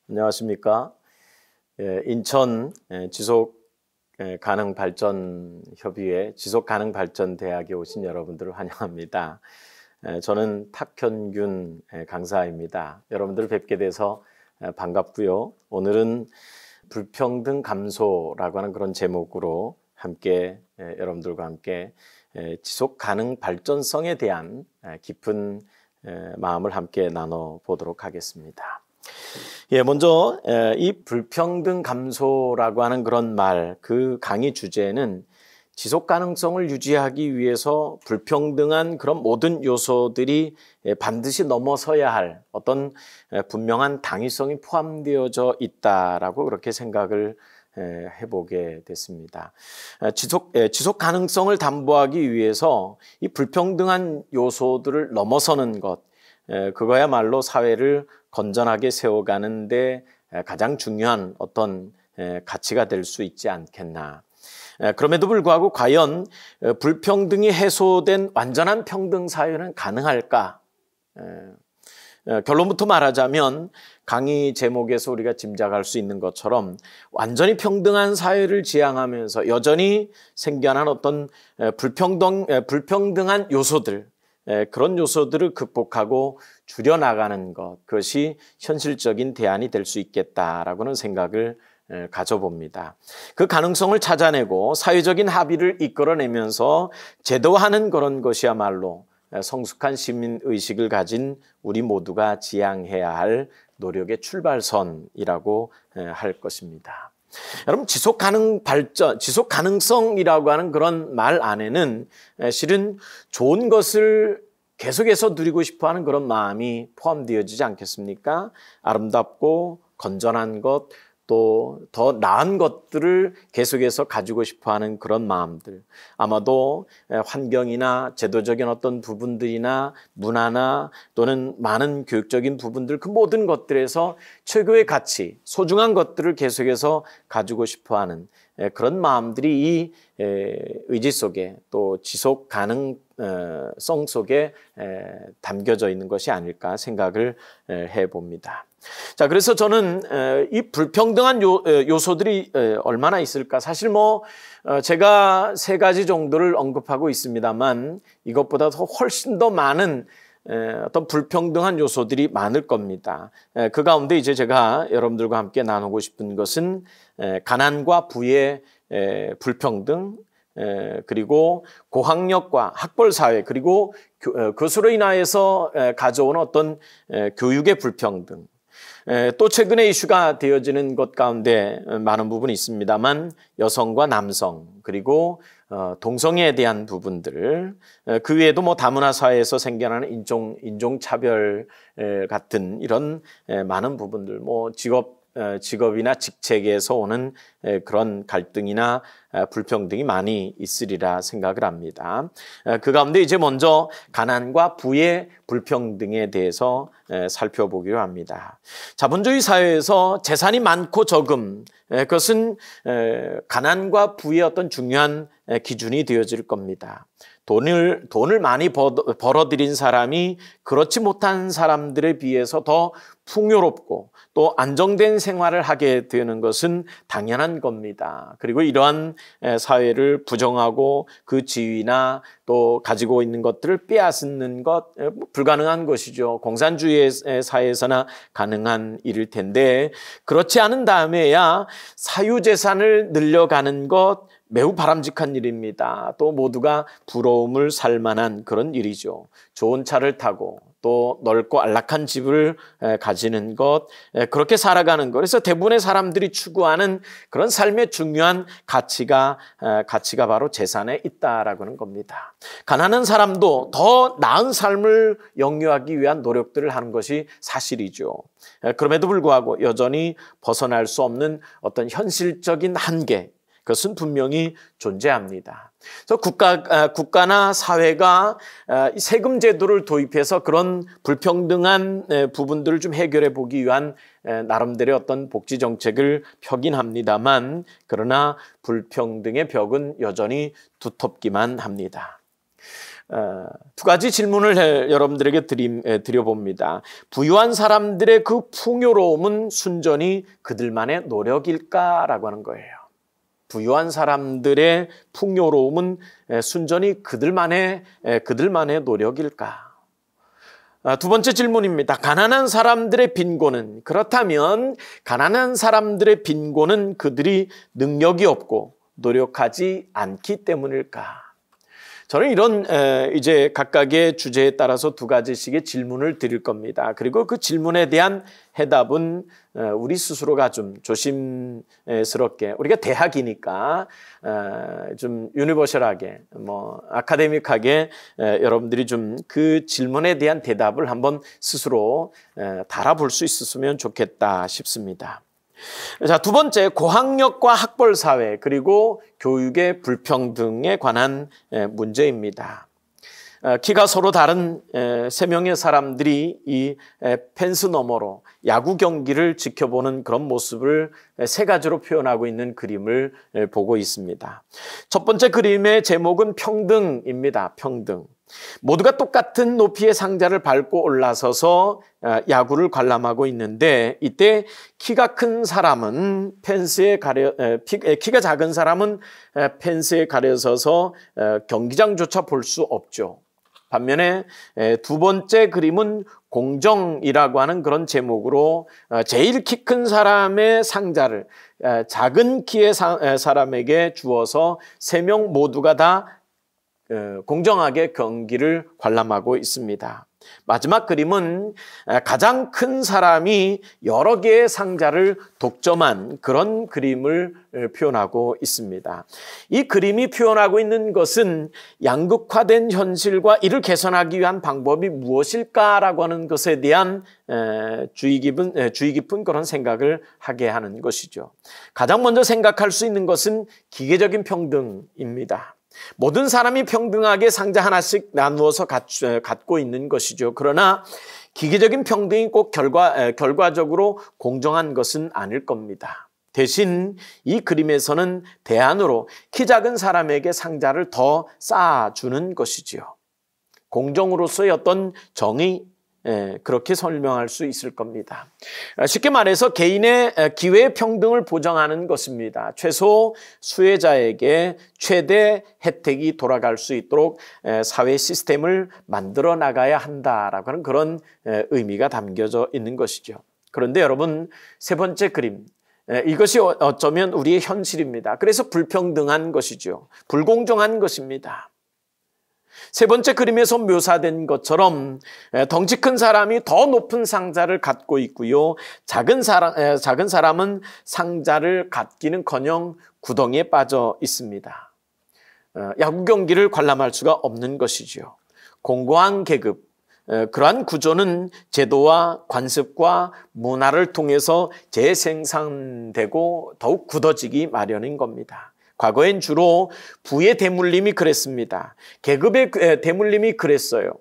안녕하십니까? 인천 지속가능발전협의회 지속가능발전대학에 오신 여러분들을 환영합니다. 저는 탁현균 강사입니다. 여러분들을 뵙게 돼서 반갑고요. 오늘은 불평등 감소라고 하는 그런 제목으로 함께 여러분들과 함께 지속가능 발전성에 대한 깊은 마음을 함께 나눠보도록 하겠습니다. 먼저 이 불평등 감소라고 하는 그런 말, 그 강의 주제는 지속 가능성을 유지하기 위해서 불평등한 그런 모든 요소들이 반드시 넘어서야 할 어떤 분명한 당위성이 포함되어져 있다라고 그렇게 생각을 해보게 됐습니다. 지속 가능성을 담보하기 위해서 이 불평등한 요소들을 넘어서는 것, 그거야말로 사회를 건전하게 세워가는데 가장 중요한 어떤 가치가 될 수 있지 않겠나. 그럼에도 불구하고 과연 불평등이 해소된 완전한 평등 사회는 가능할까? 결론부터 말하자면 강의 제목에서 우리가 짐작할 수 있는 것처럼 완전히 평등한 사회를 지향하면서 여전히 생겨난 어떤 불평등한 요소들, 그런 요소들을 극복하고 줄여나가는 것, 그것이 현실적인 대안이 될 수 있겠다라고는 생각을 가져봅니다. 그 가능성을 찾아내고 사회적인 합의를 이끌어내면서 제도화하는 그런 것이야말로 성숙한 시민의식을 가진 우리 모두가 지향해야 할 노력의 출발선이라고 할 것입니다. 여러분, 지속 가능성이라고 하는 그런 말 안에는 실은 좋은 것을 계속해서 누리고 싶어 하는 그런 마음이 포함되어지지 않겠습니까? 아름답고 건전한 것, 또 더 나은 것들을 계속해서 가지고 싶어 하는 그런 마음들. 아마도 환경이나 제도적인 어떤 부분들이나 문화나 또는 많은 교육적인 부분들, 그 모든 것들에서 최고의 가치, 소중한 것들을 계속해서 가지고 싶어 하는 그런 마음들이 이 의지 속에 또 지속 가능성 속에 담겨져 있는 것이 아닐까 생각을 해봅니다. 자, 그래서 저는 이 불평등한 요소들이 얼마나 있을까? 사실 제가 세 가지 정도를 언급하고 있습니다만 이것보다 훨씬 더 많은 어떤 불평등한 요소들이 많을 겁니다. 그 가운데 이제 제가 여러분들과 함께 나누고 싶은 것은 가난과 부의 불평등, 그리고 고학력과 학벌 사회, 그리고 그것으로 인하여서 가져오는 어떤 교육의 불평등, 또 최근에 이슈가 되어지는 것 가운데 많은 부분이 있습니다만 여성과 남성, 그리고 동성애에 대한 부분들, 그 외에도 다문화 사회에서 생겨나는 인종차별 같은 이런 많은 부분들, 직업이나 직책에서 오는 그런 갈등이나 불평등이 많이 있으리라 생각을 합니다. 그 가운데 이제 먼저 가난과 부의 불평등에 대해서 살펴보기로 합니다. 자본주의 사회에서 재산이 많고 적음, 그것은 가난과 부의 어떤 중요한 기준이 되어질 겁니다. 돈을 많이 벌어들인 사람이 그렇지 못한 사람들에 비해서 더 풍요롭고 또 안정된 생활을 하게 되는 것은 당연한 겁니다. 그리고 이러한 사회를 부정하고 그 지위나 또 가지고 있는 것들을 빼앗는 것 불가능한 것이죠. 공산주의 사회에서나 가능한 일일 텐데 그렇지 않은 다음에야 사유재산을 늘려가는 것 매우 바람직한 일입니다. 또 모두가 부러움을 살 만한 그런 일이죠. 좋은 차를 타고 또 넓고 안락한 집을 가지는 것, 그렇게 살아가는 것. 그래서 대부분의 사람들이 추구하는 그런 삶의 중요한 가치가 바로 재산에 있다라고 하는 겁니다. 가난한 사람도 더 나은 삶을 영유하기 위한 노력들을 하는 것이 사실이죠. 그럼에도 불구하고 여전히 벗어날 수 없는 어떤 현실적인 한계, 그것은 분명히 존재합니다. 그래서 국가나 사회가 세금 제도를 도입해서 그런 불평등한 부분들을 좀 해결해 보기 위한 나름대로의 어떤 복지 정책을 펴긴 합니다만, 그러나 불평등의 벽은 여전히 두텁기만 합니다. 두 가지 질문을 여러분들에게 드려봅니다. 부유한 사람들의 그 풍요로움은 순전히 그들만의 노력일까라고 하는 거예요. 부유한 사람들의 풍요로움은 순전히 그들만의 노력일까? 두 번째 질문입니다. 가난한 사람들의 빈곤은, 그렇다면 가난한 사람들의 빈곤은 그들이 능력이 없고 노력하지 않기 때문일까? 저는 이런 이제 각각의 주제에 따라서 두 가지씩의 질문을 드릴 겁니다. 그리고 그 질문에 대한 해답은 우리 스스로가 좀 조심스럽게, 우리가 대학이니까 좀 유니버셜하게, 아카데믹하게 여러분들이 좀 그 질문에 대한 대답을 한번 스스로 달아볼 수 있었으면 좋겠다 싶습니다. 자, 두 번째, 고학력과 학벌 사회 그리고 교육의 불평등에 관한 문제입니다. 키가 서로 다른 세 명의 사람들이 이 펜스 너머로 야구 경기를 지켜보는 그런 모습을 세 가지로 표현하고 있는 그림을 보고 있습니다. 첫 번째 그림의 제목은 평등입니다. 평등. 모두가 똑같은 높이의 상자를 밟고 올라서서 야구를 관람하고 있는데, 이때 키가 큰 사람은 키가 작은 사람은 펜스에 가려서서 경기장조차 볼 수 없죠. 반면에 두 번째 그림은 공정이라고 하는 그런 제목으로 제일 키 큰 사람의 상자를 작은 키의 사람에게 주어서 세 명 모두가 다 공정하게 경기를 관람하고 있습니다. 마지막 그림은 가장 큰 사람이 여러 개의 상자를 독점한 그런 그림을 표현하고 있습니다. 이 그림이 표현하고 있는 것은 양극화된 현실과 이를 개선하기 위한 방법이 무엇일까라고 하는 것에 대한 주의 깊은 그런 생각을 하게 하는 것이죠. 가장 먼저 생각할 수 있는 것은 기계적인 평등입니다. 모든 사람이 평등하게 상자 하나씩 나누어서 갖고 있는 것이죠. 그러나 기계적인 평등이 꼭 결과적으로 공정한 것은 아닐 겁니다. 대신 이 그림에서는 대안으로 키 작은 사람에게 상자를 더 쌓아주는 것이지요. 공정으로서의 어떤 정의, 그렇게 설명할 수 있을 겁니다. 쉽게 말해서 개인의 기회 평등을 보장하는 것입니다. 최소 수혜자에게 최대 혜택이 돌아갈 수 있도록 사회 시스템을 만들어 나가야 한다라고 하는 그런 의미가 담겨져 있는 것이죠. 그런데 여러분, 세 번째 그림, 이것이 어쩌면 우리의 현실입니다. 그래서 불평등한 것이죠. 불공정한 것입니다. 세 번째 그림에서 묘사된 것처럼 덩치 큰 사람이 더 높은 상자를 갖고 있고요. 작은 사람은 상자를 갖기는커녕 구덩이에 빠져 있습니다. 야구 경기를 관람할 수가 없는 것이죠. 공고한 계급, 그러한 구조는 제도와 관습과 문화를 통해서 재생산되고 더욱 굳어지기 마련인 겁니다. 과거엔 주로 부의 대물림이 그랬습니다. 계급의 대물림이 그랬어요.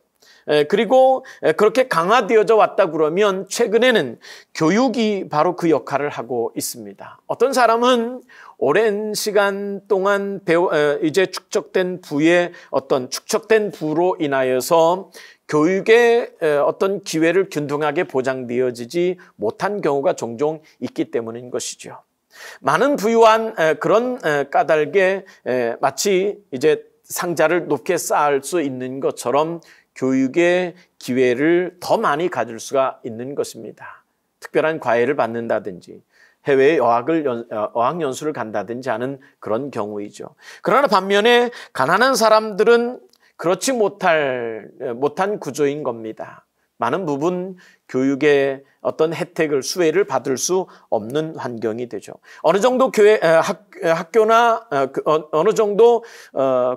그리고 그렇게 강화되어져 왔다 그러면 최근에는 교육이 바로 그 역할을 하고 있습니다. 어떤 사람은 오랜 시간 동안 이제 축적된 부로 인하여서 교육의 어떤 기회를 균등하게 보장되어지지 못한 경우가 종종 있기 때문인 것이죠. 많은 부유한 그런 까닭에 마치 이제 상자를 높게 쌓을 수 있는 것처럼 교육의 기회를 더 많이 가질 수가 있는 것입니다. 특별한 과외를 받는다든지 해외에 어학연수를 간다든지 하는 그런 경우이죠. 그러나 반면에 가난한 사람들은 그렇지 못한 구조인 겁니다. 많은 부분 교육의 어떤 혜택을, 수혜를 받을 수 없는 환경이 되죠. 어느 정도 학교나 어느 정도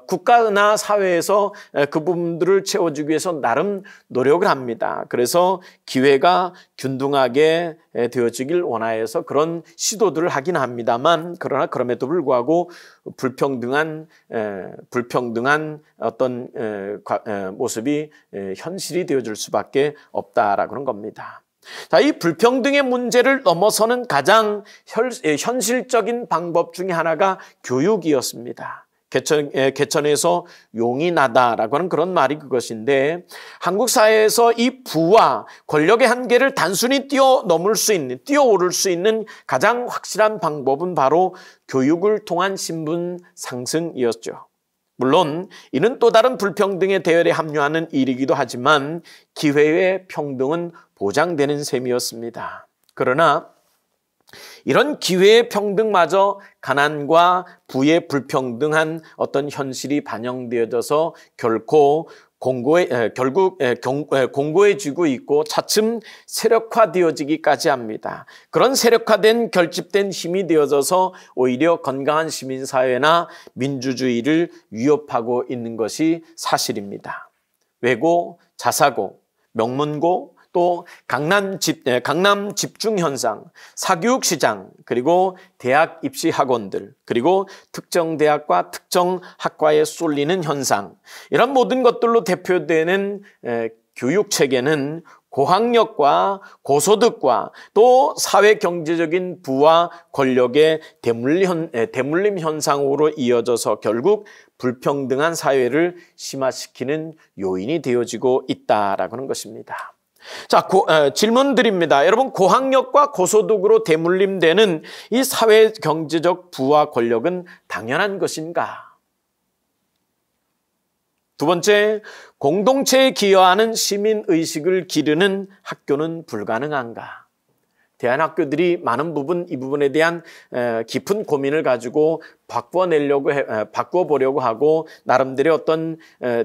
국가나 사회에서 그 부분들을 채워주기 위해서 나름 노력을 합니다. 그래서 기회가 균등하게 되어지길 원하여서 그런 시도들을 하긴 합니다만, 그러나 그럼에도 불구하고 불평등한 어떤 모습이 현실이 되어줄 수밖에 없다라고 하는 겁니다. 자, 이 불평등의 문제를 넘어서는 가장 현실적인 방법 중에 하나가 교육이었습니다. 개천에서 용이 나다라고 하는 그런 말이 그것인데, 한국 사회에서 이 부와 권력의 한계를 단순히 뛰어오를 수 있는 가장 확실한 방법은 바로 교육을 통한 신분 상승이었죠. 물론 이는 또 다른 불평등의 대열에 합류하는 일이기도 하지만 기회의 평등은 보장되는 셈이었습니다. 그러나 이런 기회의 평등마저 가난과 부의 불평등한 어떤 현실이 반영되어져서 결국 공고해지고 있고 차츰 세력화되어지기까지 합니다. 그런 세력화된 결집된 힘이 되어져서 오히려 건강한 시민사회나 민주주의를 위협하고 있는 것이 사실입니다. 외고, 자사고, 명문고, 또 강남 집중 현상, 사교육 시장, 그리고 대학 입시 학원들, 그리고 특정 대학과 특정 학과에 쏠리는 현상, 이런 모든 것들로 대표되는 교육 체계는 고학력과 고소득과 또 사회 경제적인 부와 권력의 대물림 현상으로 이어져서 결국 불평등한 사회를 심화시키는 요인이 되어지고 있다라고 하는 것입니다. 자, 질문 드립니다. 여러분, 고학력과 고소득으로 대물림되는 이 사회 경제적 부와 권력은 당연한 것인가? 두 번째, 공동체에 기여하는 시민의식을 기르는 학교는 불가능한가? 대한학교들이 많은 부분 이 부분에 대한 깊은 고민을 가지고 바꿔보려고 하고 나름대로의 어떤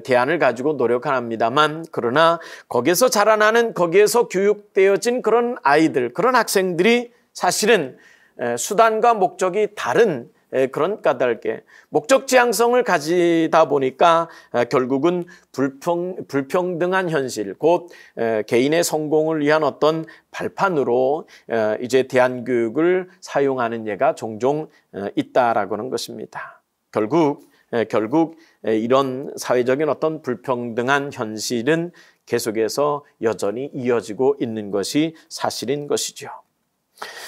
대안을 가지고 노력합니다만, 그러나 거기에서 자라나는, 거기에서 교육되어진 그런 아이들, 그런 학생들이 사실은 수단과 목적이 다른 그런 까닭에 목적 지향성을 가지다 보니까 결국은 불평등한 현실, 곧 개인의 성공을 위한 어떤 발판으로 이제 대한교육을 사용하는 예가 종종 있다라고 하는 것입니다. 결국 이런 사회적인 어떤 불평등한 현실은 계속해서 여전히 이어지고 있는 것이 사실인 것이죠.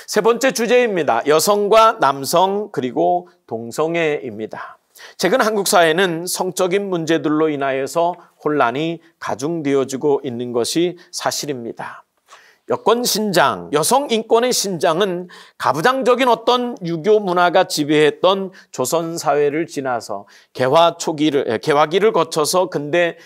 세 번째 주제입니다. 여성과 남성 그리고 동성애입니다. 최근 한국 사회는 성적인 문제들로 인하여서 혼란이 가중되어지고 있는 것이 사실입니다. 여권 신장, 여성 인권의 신장은 가부장적인 어떤 유교 문화가 지배했던 조선 사회를 지나서 개화기를 거쳐서 근대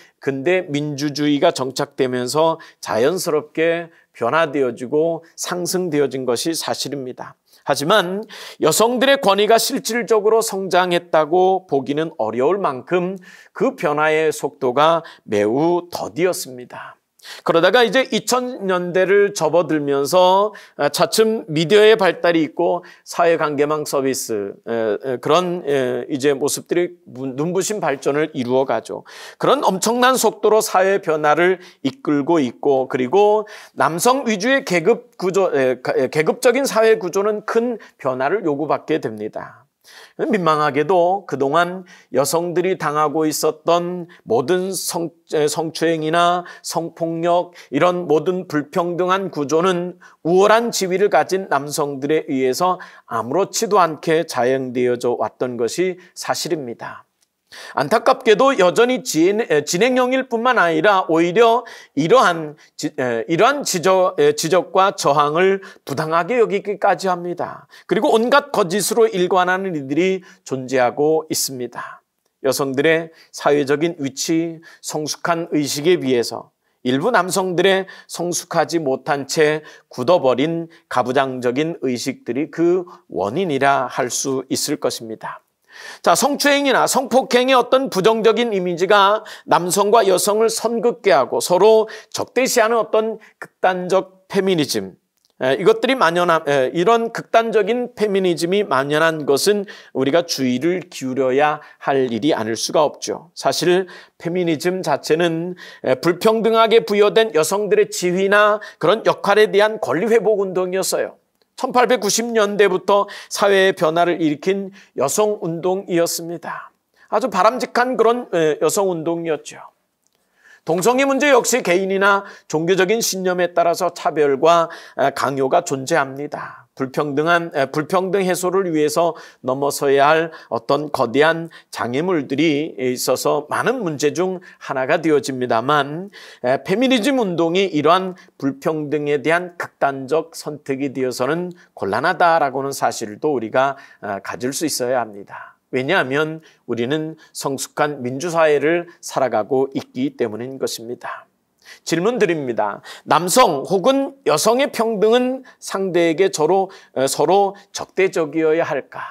민주주의가 정착되면서 자연스럽게 변화되어지고 상승되어진 것이 사실입니다. 하지만 여성들의 권위가 실질적으로 성장했다고 보기는 어려울 만큼 그 변화의 속도가 매우 더디었습니다. 그러다가 이제 2000년대를 접어들면서 차츰 미디어의 발달이 있고 사회관계망 서비스, 그런 이제 모습들이 눈부신 발전을 이루어가죠. 그런 엄청난 속도로 사회 변화를 이끌고 있고, 그리고 남성 위주의 계급적인 사회 구조는 큰 변화를 요구받게 됩니다. 민망하게도 그동안 여성들이 당하고 있었던 모든 성추행이나 성폭력, 이런 모든 불평등한 구조는 우월한 지위를 가진 남성들에 의해서 아무렇지도 않게 자행되어져 왔던 것이 사실입니다. 안타깝게도 여전히 진행형일 뿐만 아니라 오히려 이러한 지적과 저항을 부당하게 여기기까지 합니다. 그리고 온갖 거짓으로 일관하는 이들이 존재하고 있습니다. 여성들의 사회적인 위치, 성숙한 의식에 비해서 일부 남성들의 성숙하지 못한 채 굳어버린 가부장적인 의식들이 그 원인이라 할 수 있을 것입니다. 자, 성추행이나 성폭행의 어떤 부정적인 이미지가 남성과 여성을 선긋게 하고 서로 적대시하는 어떤 극단적 페미니즘, 이것들이 이런 극단적인 페미니즘이 만연한 것은 우리가 주의를 기울여야 할 일이 아닐 수가 없죠. 사실 페미니즘 자체는 불평등하게 부여된 여성들의 지위나 그런 역할에 대한 권리회복 운동이었어요. 1890년대부터 사회의 변화를 일으킨 여성운동이었습니다. 아주 바람직한 그런 여성운동이었죠. 동성애 문제 역시 개인이나 종교적인 신념에 따라서 차별과 강요가 존재합니다. 불평등 해소를 위해서 넘어서야 할 어떤 거대한 장애물들이 있어서 많은 문제 중 하나가 되어집니다만, 페미니즘 운동이 이러한 불평등에 대한 극단적 선택이 되어서는 곤란하다라고는 사실도 우리가 가질 수 있어야 합니다. 왜냐하면 우리는 성숙한 민주사회를 살아가고 있기 때문인 것입니다. 질문 드립니다. 남성 혹은 여성의 평등은 상대에게 서로 적대적이어야 할까?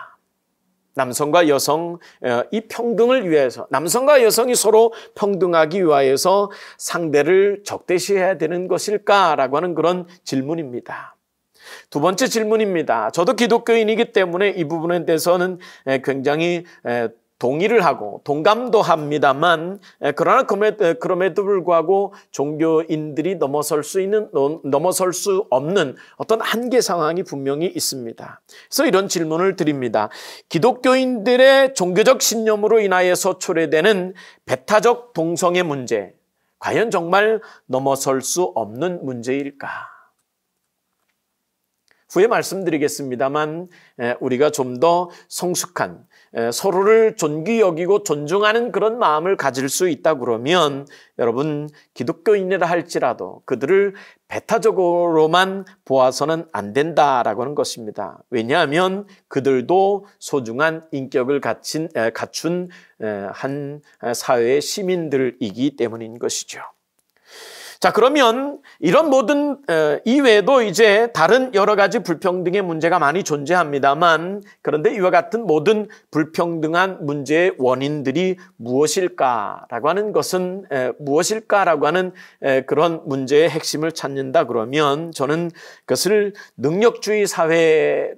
남성과 여성 이 평등을 위해서, 남성과 여성이 서로 평등하기 위하여서 상대를 적대시해야 되는 것일까라고 하는 그런 질문입니다. 두 번째 질문입니다. 저도 기독교인이기 때문에 이 부분에 대해서는 굉장히 동의를 하고 동감도 합니다만, 그러나 그럼에도 불구하고 종교인들이 넘어설 수 없는 어떤 한계 상황이 분명히 있습니다. 그래서 이런 질문을 드립니다. 기독교인들의 종교적 신념으로 인하여서 초래되는 배타적 동성애 문제, 과연 정말 넘어설 수 없는 문제일까? 후에 말씀드리겠습니다만, 우리가 좀 더 성숙한, 서로를 존귀 여기고 존중하는 그런 마음을 가질 수 있다 그러면, 여러분, 기독교인이라 할지라도 그들을 배타적으로만 보아서는 안 된다라고 하는 것입니다. 왜냐하면 그들도 소중한 인격을 갖춘 한 사회의 시민들이기 때문인 것이죠. 자, 그러면 이런 모든 이외에도 이제 다른 여러 가지 불평등의 문제가 많이 존재합니다만, 그런데 이와 같은 모든 불평등한 문제의 원인들이 무엇일까라고 하는 것은 무엇일까라고 하는 그런 문제의 핵심을 찾는다 그러면, 저는 그것을 능력주의 사회로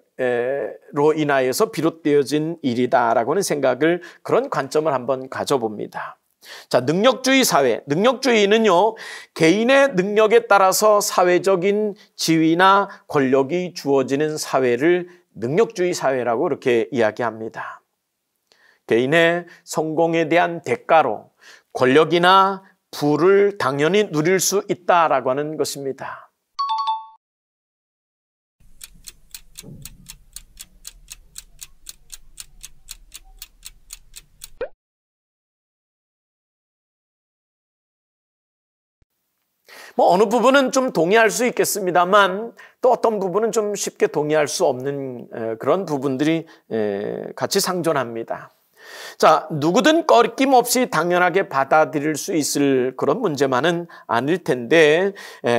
인하여서 비롯되어진 일이다라고 하는 생각을, 그런 관점을 한번 가져봅니다. 자, 능력주의 사회. 능력주의는요, 개인의 능력에 따라서 사회적인 지위나 권력이 주어지는 사회를 능력주의 사회라고 이렇게 이야기합니다. 개인의 성공에 대한 대가로 권력이나 부를 당연히 누릴 수 있다라고 하는 것입니다. 어느 부분은 좀 동의할 수 있겠습니다만, 또 어떤 부분은 좀 쉽게 동의할 수 없는 그런 부분들이 같이 상존합니다. 자, 누구든 꺼림없이 당연하게 받아들일 수 있을 그런 문제만은 아닐 텐데,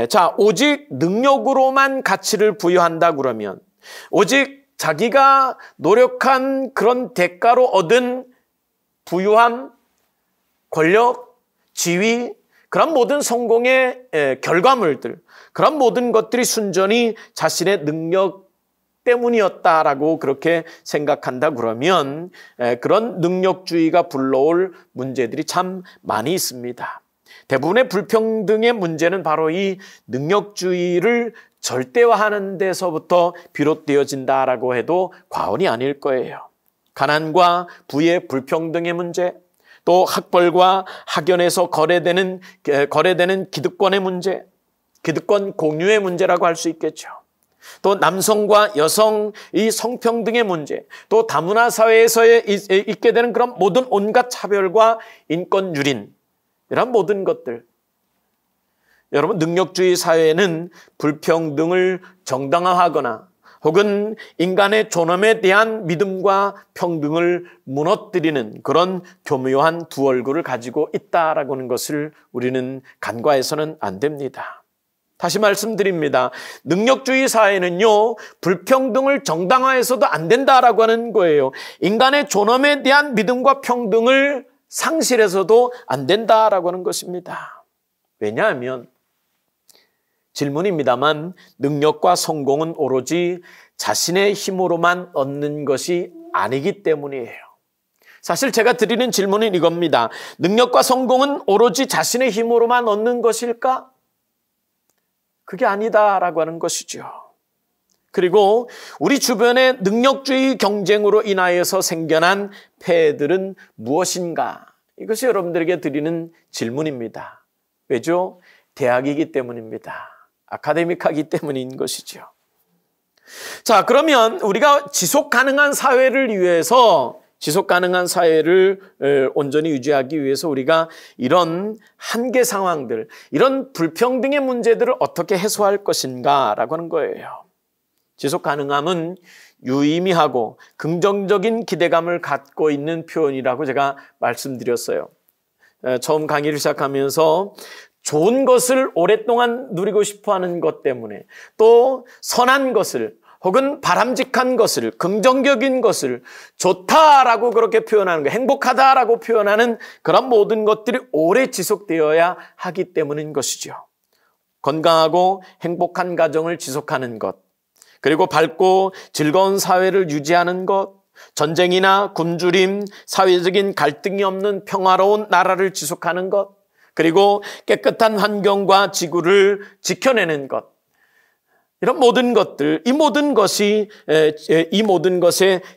자, 오직 능력으로만 가치를 부여한다 그러면, 오직 자기가 노력한 그런 대가로 얻은 부유함, 권력, 지위, 그런 모든 성공의 결과물들, 그런 모든 것들이 순전히 자신의 능력 때문이었다라고 그렇게 생각한다 그러면, 그런 능력주의가 불러올 문제들이 참 많이 있습니다. 대부분의 불평등의 문제는 바로 이 능력주의를 절대화하는 데서부터 비롯되어진다라고 해도 과언이 아닐 거예요. 가난과 부의 불평등의 문제, 또 학벌과 학연에서 거래되는 기득권의 문제, 기득권 공유의 문제라고 할 수 있겠죠. 또 남성과 여성 이 성평등의 문제, 또 다문화 사회에서 있게 되는 그런 모든 온갖 차별과 인권 유린, 이런 모든 것들. 여러분, 능력주의 사회는 불평등을 정당화하거나 혹은 인간의 존엄에 대한 믿음과 평등을 무너뜨리는 그런 교묘한 두 얼굴을 가지고 있다라고 하는 것을 우리는 간과해서는 안 됩니다. 다시 말씀드립니다. 능력주의 사회는요, 불평등을 정당화해서도 안 된다라고 하는 거예요. 인간의 존엄에 대한 믿음과 평등을 상실해서도 안 된다라고 하는 것입니다. 왜냐하면 질문입니다만, 능력과 성공은 오로지 자신의 힘으로만 얻는 것이 아니기 때문이에요. 사실 제가 드리는 질문은 이겁니다. 능력과 성공은 오로지 자신의 힘으로만 얻는 것일까? 그게 아니다라고 하는 것이죠. 그리고 우리 주변의 능력주의 경쟁으로 인하여서 생겨난 폐해들은 무엇인가? 이것이 여러분들에게 드리는 질문입니다. 왜죠? 대학이기 때문입니다. 아카데믹하기 때문인 것이죠. 자, 그러면 우리가 지속 가능한 사회를 위해서, 지속 가능한 사회를 온전히 유지하기 위해서 우리가 이런 한계 상황들, 이런 불평등의 문제들을 어떻게 해소할 것인가라고 하는 거예요. 지속 가능함은 유의미하고 긍정적인 기대감을 갖고 있는 표현이라고 제가 말씀드렸어요. 처음 강의를 시작하면서 좋은 것을 오랫동안 누리고 싶어하는 것 때문에, 또 선한 것을 혹은 바람직한 것을, 긍정적인 것을 좋다라고 그렇게 표현하는 거, 행복하다라고 표현하는 그런 모든 것들이 오래 지속되어야 하기 때문인 것이죠. 건강하고 행복한 가정을 지속하는 것, 그리고 밝고 즐거운 사회를 유지하는 것, 전쟁이나 굶주림, 사회적인 갈등이 없는 평화로운 나라를 지속하는 것, 그리고 깨끗한 환경과 지구를 지켜내는 것, 이런 모든 것들, 이 모든 것의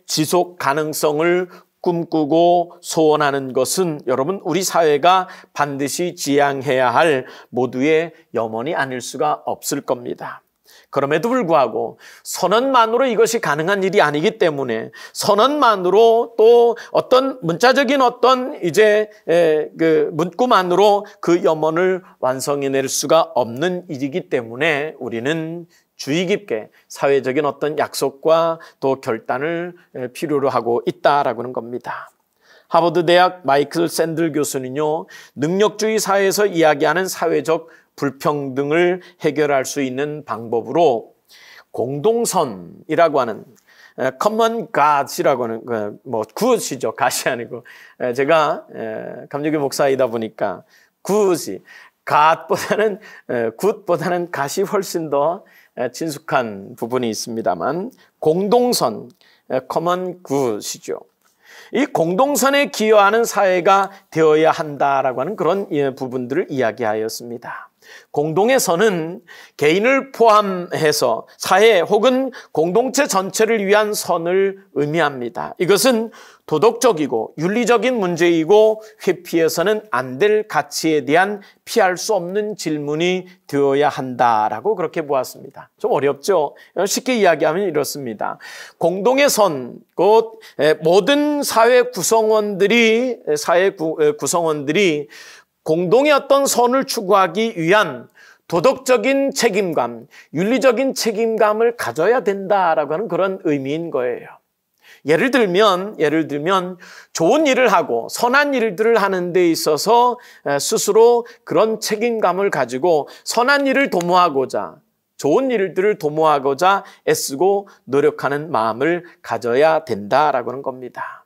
지속 가능성을 꿈꾸고 소원하는 것은 여러분, 우리 사회가 반드시 지향해야 할 모두의 염원이 아닐 수가 없을 겁니다. 그럼에도 불구하고 선언만으로 이것이 가능한 일이 아니기 때문에, 선언만으로 또 어떤 문자적인 문구만으로 그 염원을 완성해낼 수가 없는 일이기 때문에 우리는 주의 깊게 사회적인 어떤 약속과 또 결단을 필요로 하고 있다라고 하는 겁니다. 하버드 대학 마이클 샌들 교수는요, 능력주의 사회에서 이야기하는 사회적 불평등을 해결할 수 있는 방법으로 공동선이라고 하는 common gods이라고 하는 good이죠. god이 아니고, 제가 감리교 목사이다 보니까 good이 good보다는 god이 훨씬 더 친숙한 부분이 있습니다만, 공동선 common good이죠. 이 공동선에 기여하는 사회가 되어야 한다라고 하는 그런 부분들을 이야기하였습니다. 공동의 선은 개인을 포함해서 사회 혹은 공동체 전체를 위한 선을 의미합니다. 이것은 도덕적이고 윤리적인 문제이고 회피해서는 안 될 가치에 대한 피할 수 없는 질문이 되어야 한다라고 그렇게 보았습니다. 좀 어렵죠? 쉽게 이야기하면 이렇습니다. 공동의 선, 곧 모든 사회 구성원들이 공동의 어떤 선을 추구하기 위한 도덕적인 책임감, 윤리적인 책임감을 가져야 된다라고 하는 그런 의미인 거예요. 예를 들면 좋은 일을 하고 선한 일들을 하는 데 있어서 스스로 그런 책임감을 가지고 선한 일을 도모하고자, 좋은 일들을 도모하고자 애쓰고 노력하는 마음을 가져야 된다라고 하는 겁니다.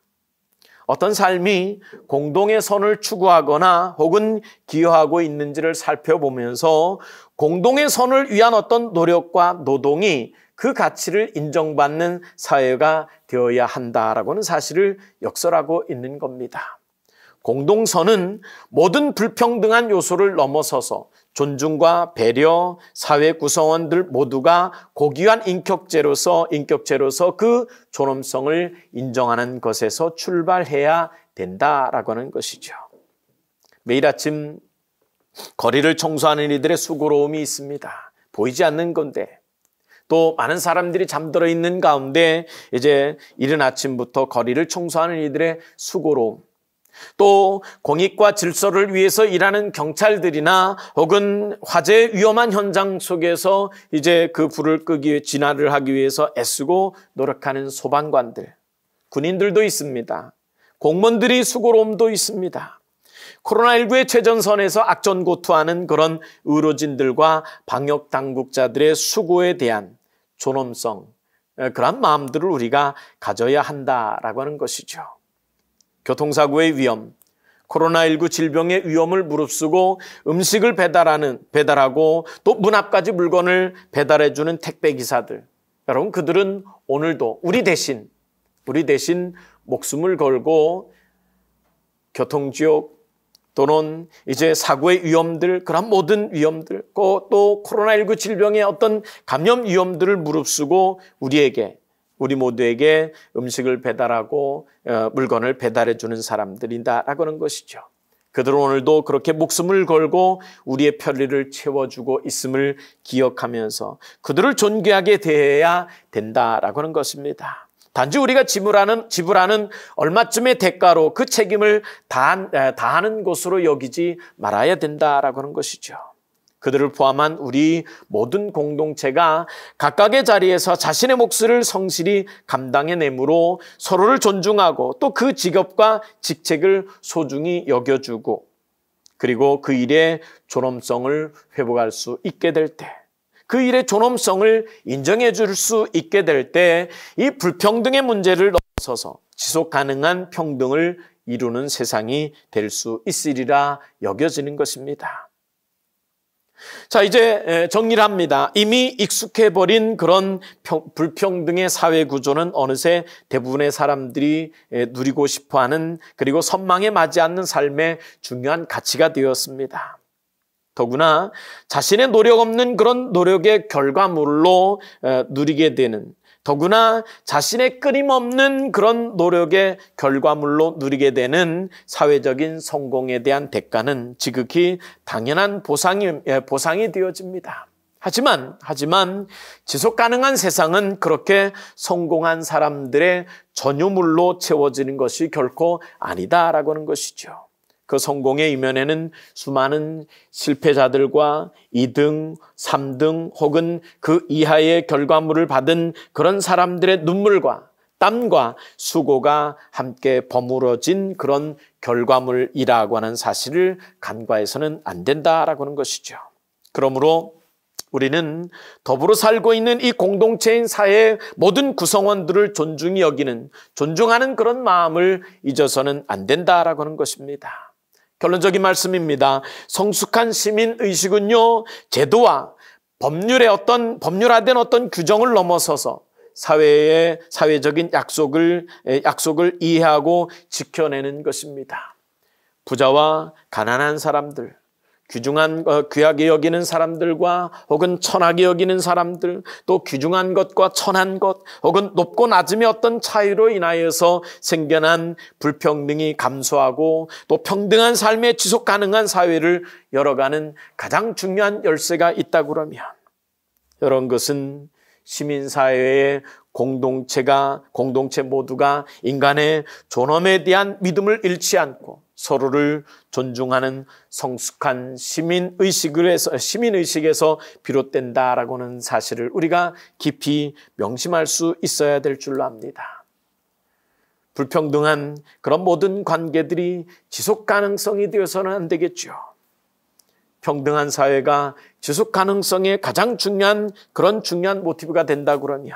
어떤 삶이 공동의 선을 추구하거나 혹은 기여하고 있는지를 살펴보면서 공동의 선을 위한 어떤 노력과 노동이 그 가치를 인정받는 사회가 되어야 한다라고는 사실을 역설하고 있는 겁니다. 공동선은 모든 불평등한 요소를 넘어서서 존중과 배려, 사회 구성원들 모두가 고귀한 인격체로서 그 존엄성을 인정하는 것에서 출발해야 된다라고 하는 것이죠. 매일 아침 거리를 청소하는 이들의 수고로움이 있습니다. 보이지 않는 건데, 또 많은 사람들이 잠들어 있는 가운데 이제 이른 아침부터 거리를 청소하는 이들의 수고로움, 또 공익과 질서를 위해서 일하는 경찰들이나 혹은 화재 위험한 현장 속에서 이제 그 불을 끄기 위해 진화를 하기 위해서 애쓰고 노력하는 소방관들, 군인들도 있습니다. 공무원들이 수고로움도 있습니다. 코로나19의 최전선에서 악전고투하는 그런 의료진들과 방역당국자들의 수고에 대한 존엄성, 그런 마음들을 우리가 가져야 한다라고 하는 것이죠. 교통사고의 위험, 코로나19 질병의 위험을 무릅쓰고 음식을 배달하고 또 문 앞까지 물건을 배달해주는 택배기사들, 여러분, 그들은 오늘도 우리 대신 목숨을 걸고 교통지옥 또는 이제 사고의 위험들, 그런 모든 위험들, 또 코로나19 질병의 어떤 감염 위험들을 무릅쓰고 우리 모두에게 음식을 배달하고 물건을 배달해 주는 사람들이다라고 하는 것이죠. 그들은 오늘도 그렇게 목숨을 걸고 우리의 편리를 채워주고 있음을 기억하면서 그들을 존귀하게 대해야 된다라고 하는 것입니다. 단지 우리가 지불하는 얼마쯤의 대가로 그 책임을 다하는 것으로 여기지 말아야 된다라고 하는 것이죠. 그들을 포함한 우리 모든 공동체가 각각의 자리에서 자신의 몫을 성실히 감당해내므로 서로를 존중하고 또 그 직업과 직책을 소중히 여겨주고 그리고 그 일의 존엄성을 회복할 수 있게 될 때, 그 일의 존엄성을 인정해 줄 수 있게 될 때 이 불평등의 문제를 넘어서서 지속 가능한 평등을 이루는 세상이 될 수 있으리라 여겨지는 것입니다. 자, 이제 정리를 합니다. 이미 익숙해버린 그런 불평등의 사회 구조는 어느새 대부분의 사람들이 누리고 싶어하는 그리고 선망에 맞지 않는 삶의 중요한 가치가 되었습니다. 더구나 자신의 노력 없는 그런 노력의 결과물로 누리게 되는, 더구나 자신의 끊임없는 그런 노력의 결과물로 누리게 되는 사회적인 성공에 대한 대가는 지극히 당연한 보상이 되어집니다. 하지만 지속 가능한 세상은 그렇게 성공한 사람들의 전유물로 채워지는 것이 결코 아니다라고 하는 것이죠. 그 성공의 이면에는 수많은 실패자들과 2등, 3등 혹은 그 이하의 결과물을 받은 그런 사람들의 눈물과 땀과 수고가 함께 버무러진 그런 결과물이라고 하는 사실을 간과해서는 안 된다라고 하는 것이죠. 그러므로 우리는 더불어 살고 있는 이 공동체인 사회의 모든 구성원들을 존중히 여기는, 존중하는 그런 마음을 잊어서는 안 된다라고 하는 것입니다. 결론적인 말씀입니다. 성숙한 시민의식은요, 제도와 법률화된 어떤 규정을 넘어서서 사회적인 약속을 이해하고 지켜내는 것입니다. 부자와 가난한 사람들, 귀하게 여기는 사람들과 혹은 천하게 여기는 사람들, 또 귀중한 것과 천한 것, 혹은 높고 낮음의 어떤 차이로 인하여서 생겨난 불평등이 감소하고 또 평등한 삶의 지속 가능한 사회를 열어가는 가장 중요한 열쇠가 있다고 그러면, 이런 것은 시민사회의 공동체 모두가 인간의 존엄에 대한 믿음을 잃지 않고 서로를 존중하는 성숙한 시민의식에서 비롯된다라고 하는 사실을 우리가 깊이 명심할 수 있어야 될 줄로 압니다. 불평등한 그런 모든 관계들이 지속 가능성이 되어서는 안 되겠죠. 평등한 사회가 지속 가능성의 가장 중요한 모티브가 된다고 그러면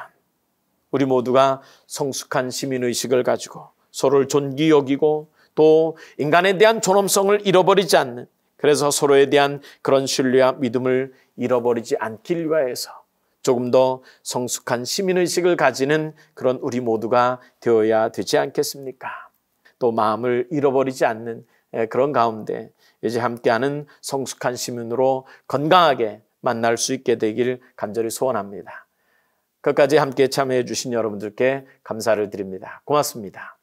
우리 모두가 성숙한 시민의식을 가지고 서로를 존귀 여기고 또 인간에 대한 존엄성을 잃어버리지 않는, 그래서 서로에 대한 그런 신뢰와 믿음을 잃어버리지 않길 위하여서 조금 더 성숙한 시민의식을 가지는 그런 우리 모두가 되어야 되지 않겠습니까? 또 마음을 잃어버리지 않는 그런 가운데 이제 함께하는 성숙한 시민으로 건강하게 만날 수 있게 되길 간절히 소원합니다. 끝까지 함께 참여해 주신 여러분들께 감사를 드립니다. 고맙습니다.